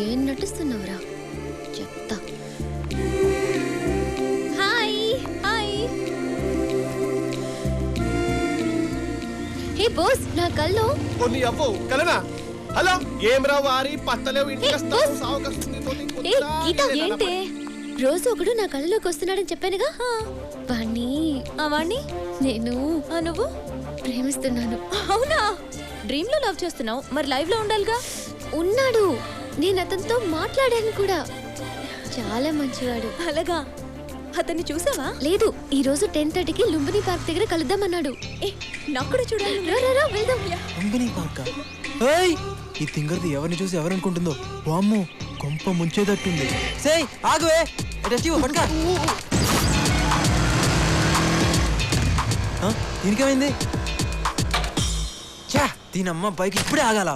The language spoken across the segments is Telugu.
ఏం నటిస్తున్నావురా చెప్తా. Hi hi. హే బాస్, నా కల్లో కొన్ని అవ్వు కలనా. హలో ఏం రా వారి పత్తలేవు ఇంటికి వస్తావు సావుకొస్తుంది తోటి. ఏ గీత ఏంటే రోజు ఒకడు నా కళ్ళలోకి వస్తున్నాడని చెప్పానుగా. వాణ్ణి నేను నువ్వు ప్రేమిస్తున్నాను. అవునా? డ్రీమ్ లో లవ్ చేస్తున్నావు, మరి లైవ్ లో ఉండాలిగా. ఉన్నాడు, నేను అతనితో మాట్లాడాను కూడా. చాలా మంచివాడు. అలాగా? అతన్ని చూసావా? లేదు, ఈ రోజు 10:30కి లుంబిని పార్క్ దగ్గర కలుద్దామన్నాడు. నాకు కూడా చూడాలి. వెళ్దాం. లుంబిని పార్క్? ఏయ్, ఈ తింగర్ది ఎవరిని చూసి ఎవరనుకుంటుందో. వామ్మో, కొంప ముంచేదట్టుంది. సేయ్ ఆగువే, పట్టుకా. దీనికేమైంది? చా, దీనమ్మ బైక్ ఇప్పుడే ఆగాల.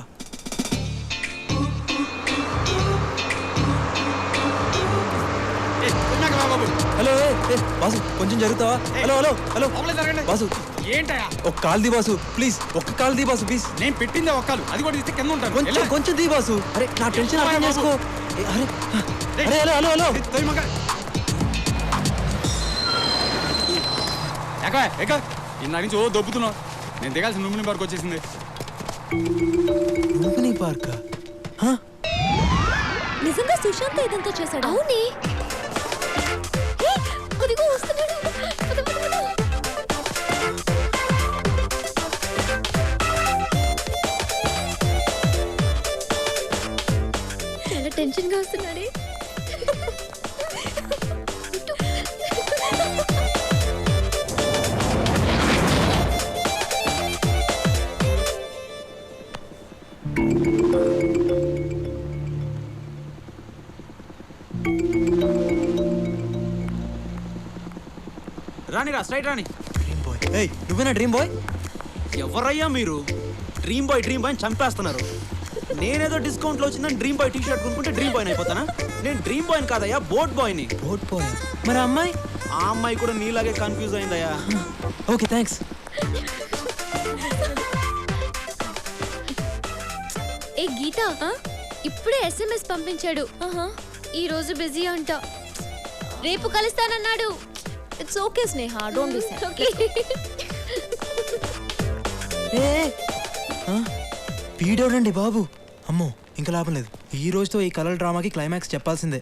హలో బాసు, కొంచెం జరుగుతావా? హలో హలో హలో బాసు, ఏంటయా ఒక కాల్ ది బాసు, ప్లీజ్ ఒక్క కాల్ ది బాసు, ప్లీజ్. నేను పెట్టిందే ఒక్కలు, అది కూడా ఇస్తే కింద ఉంటాను. కొంచెం కొంచెం ది బాసు. అరే నా టెన్షన్ అర్థం చేసుకో. అరే అరే హలో హలో హలో ఇన్నా నుంచి ఓ దొబ్బుతున్నావు. నేను దిగాల్సిన లుంబిని పార్క్ వచ్చేసింది. లుంబిని పార్క్? నిజంగా సుశాంత్ ఇదంతా చేశాడు? అవునే, అదిగో వస్తున్నాడు. చాలా టెన్షన్ గా వస్తున్నాడే. రానిరా, స్ట్రైట్ రాని. Dream boy. ఏయ్, నువ్వేనా డ్రీమ్ బాయ్? ఎవరయ్యా మీరు? డ్రీమ్ బాయ్ అని చంపేస్తున్నారు. నేనేదో డిస్కౌంట్లో వచ్చిందని డ్రీమ్ బాయ్ టీ-షర్ట్ కొనుక్కుంటే డ్రీమ్ బాయ్ అయిపోతానా? నేను డ్రీమ్ బాయ్ కాదయ్యా, బోట్ బాయ్ని. Boat boy? మరి అమ్మాయి? ఆ అమ్మాయి కూడా నీలాగే కన్ఫ్యూజ్ అయిందయ్యా. Okay thanks. ఏ గీత, ఇప్పుడే SMS పంపించాడు. ఈ రోజు బిజీ అంట, రేపు కలుస్తానన్నాడు. It's okay Sneha, don't be sad. Okay. వీడోడండి బాబు. అమ్మో, ఇంకా లాభం లేదు. ఈ రోజుతో ఈ కలర్ డ్రామాకి క్లైమాక్స్ చెప్పాల్సిందే.